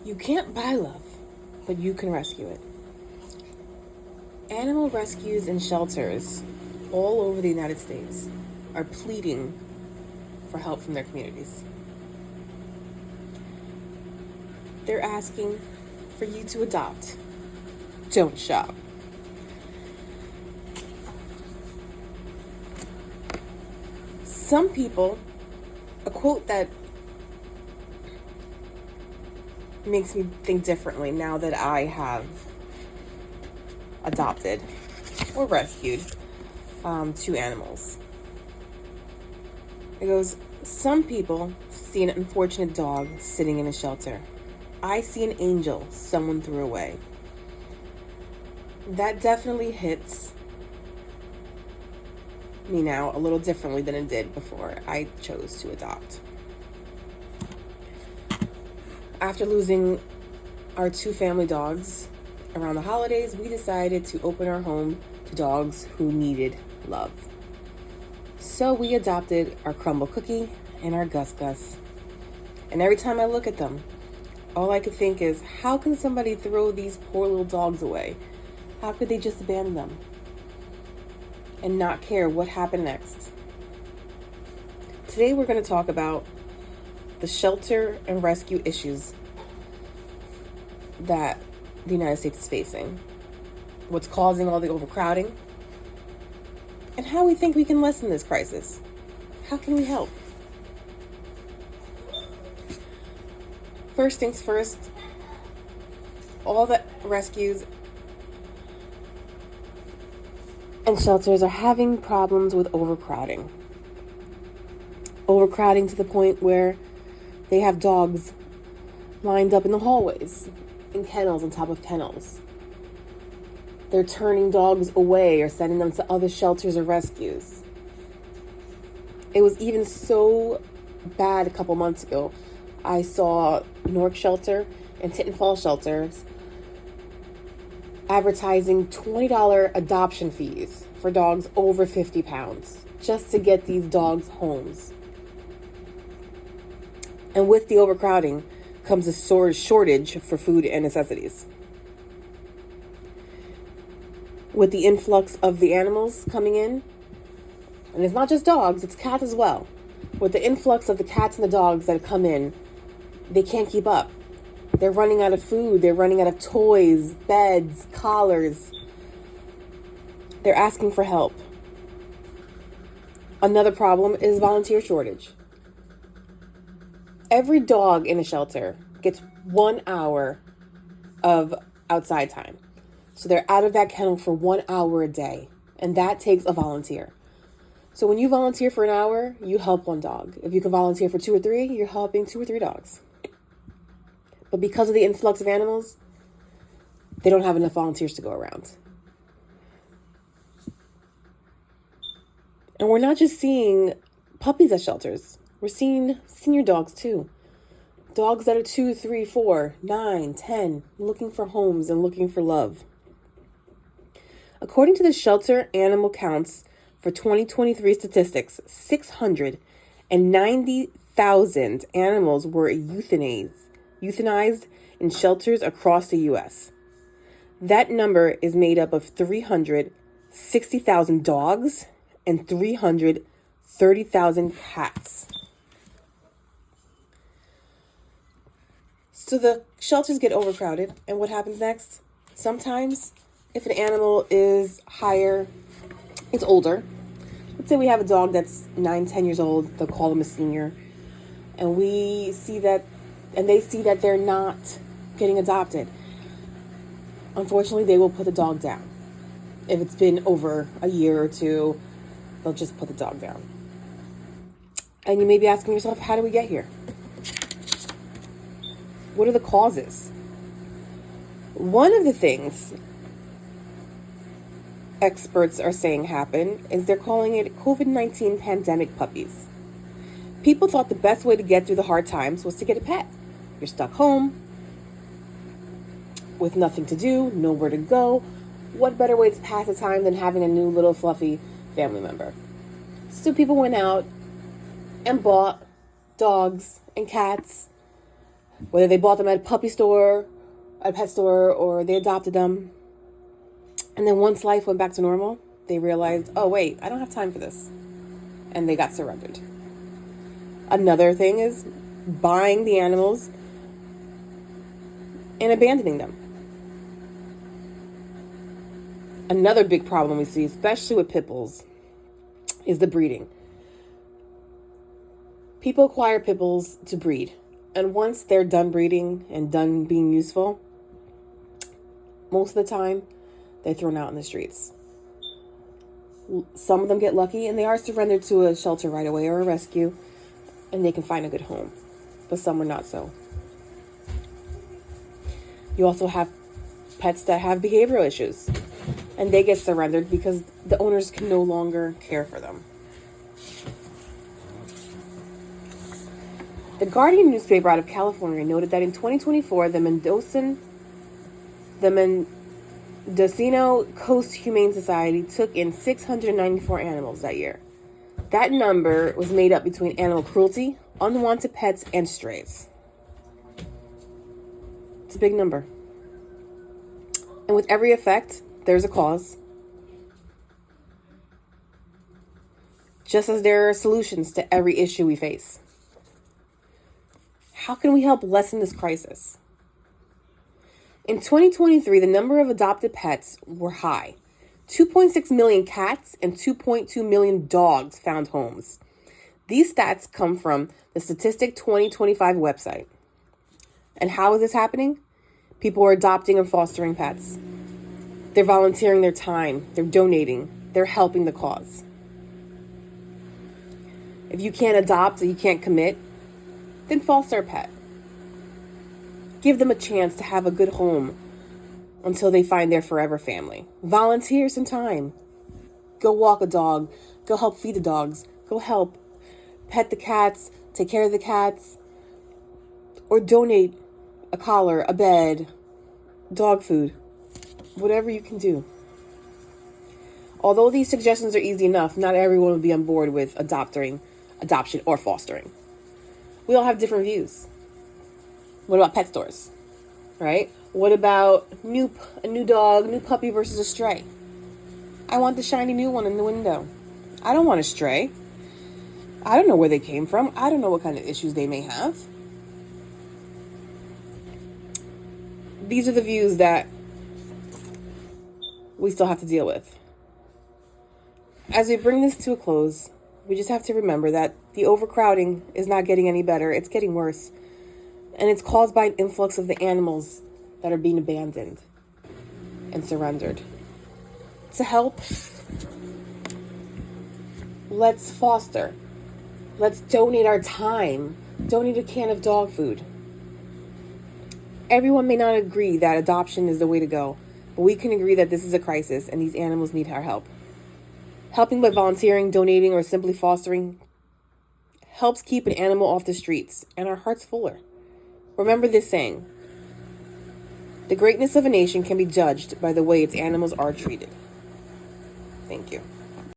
You can't buy love, but you can rescue it. Animal rescues and shelters all over the United States are pleading for help from their communities. They're asking for you to adopt. Don't shop. Some people, a quote that makes me think differently now that I have adopted or rescued 2 animals. It goes, some people see an unfortunate dog sitting in a shelter. I see an angel someone threw away. That definitely hits me now a little differently than it did before I chose to adopt. After losing our 2 family dogs around the holidays, we decided to open our home to dogs who needed love. So we adopted our Crumble Cookie and our Gus Gus. And every time I look at them, all I could think is, how can somebody throw these poor little dogs away? How could they just abandon them and not care what happened next? Today we're going to talk about the shelter and rescue issues that the United States is facing, what's causing all the overcrowding, and how we think we can lessen this crisis. How can we help? First things first, all the rescues and shelters are having problems with overcrowding. Overcrowding to the point where they have dogs lined up in the hallways, in kennels on top of kennels. They're turning dogs away or sending them to other shelters or rescues. It was even so bad a couple months ago. I saw Nork Shelter and Tinton Falls shelters advertising $20 adoption fees for dogs over 50 pounds just to get these dogs homes. And with the overcrowding comes a shortage for food and necessities. With the influx of the animals coming in, and it's not just dogs, it's cats as well. With the influx of the cats and the dogs that come in, they can't keep up. They're running out of food, they're running out of toys, beds, collars. They're asking for help. Another problem is volunteer shortage. Every dog in a shelter gets 1 hour of outside time. So they're out of that kennel for 1 hour a day. And that takes a volunteer. So when you volunteer for an hour, you help 1 dog. If you can volunteer for 2 or 3, you're helping 2 or 3 dogs. But because of the influx of animals, they don't have enough volunteers to go around. And we're not just seeing puppies at shelters. We're seeing senior dogs too. Dogs that are 2, 3, 4, 9, 10, looking for homes and looking for love. According to the Shelter Animal Counts for 2023 statistics, 690,000 animals were euthanized in shelters across the U.S. That number is made up of 360,000 dogs and 330,000 cats. So the shelters get overcrowded, and what happens next? Sometimes, if an animal is higher, it's older. Let's say we have a dog that's 9, 10 years old, they'll call them a senior, and they see that they're not getting adopted. Unfortunately, they will put the dog down. If it's been over a year or 2, they'll just put the dog down. And you may be asking yourself, how do we get here? What are the causes? One of the things experts are saying happen is they're calling it COVID-19 pandemic puppies. People thought the best way to get through the hard times was to get a pet. You're stuck home with nothing to do, nowhere to go. What better way to pass the time than having a new little fluffy family member? So people went out and bought dogs and cats Whether they bought them at a puppy store, at a pet store, or they adopted them. And then once life went back to normal, they realized, oh, wait, I don't have time for this. And they got surrendered. Another thing is buying the animals and abandoning them. Another big problem we see, especially with pit bulls, is the breeding. People acquire pit bulls to breed. And once they're done breeding and done being useful, most of the time, they're thrown out in the streets. Some of them get lucky and they are surrendered to a shelter right away or a rescue, and they can find a good home. But some are not so. You also have pets that have behavioral issues, and they get surrendered because the owners can no longer care for them. The Guardian newspaper out of California noted that in 2024, the Mendocino Coast Humane Society took in 694 animals that year. That number was made up between animal cruelty, unwanted pets, and strays. It's a big number. And with every effect, there's a cause. Just as there are solutions to every issue we face. How can we help lessen this crisis? In 2023, the number of adopted pets were high. 2.6 million cats and 2.2 million dogs found homes. These stats come from the Statistic 2025 website. And how is this happening? People are adopting and fostering pets. They're volunteering their time. They're donating. They're helping the cause. If you can't adopt or you can't commit, then foster a pet. Give them a chance to have a good home until they find their forever family. Volunteer some time. Go walk a dog. Go help feed the dogs. Go help pet the cats, take care of the cats, or donate a collar, a bed, dog food, whatever you can do. Although these suggestions are easy enough, not everyone will be on board with adoption, or fostering. We all have different views. What about pet stores, right? What about a new dog, new puppy versus a stray? I want the shiny new one in the window. I don't want a stray. I don't know where they came from. I don't know what kind of issues they may have. These are the views that we still have to deal with. As we bring this to a close, we just have to remember that the overcrowding is not getting any better. It's getting worse. And it's caused by an influx of the animals that are being abandoned and surrendered. To help, let's foster. Let's donate our time. Donate a can of dog food. Everyone may not agree that adoption is the way to go, but we can agree that this is a crisis and these animals need our help. Helping by volunteering, donating, or simply fostering helps keep an animal off the streets and our hearts fuller. Remember this saying: the greatness of a nation can be judged by the way its animals are treated. Thank you.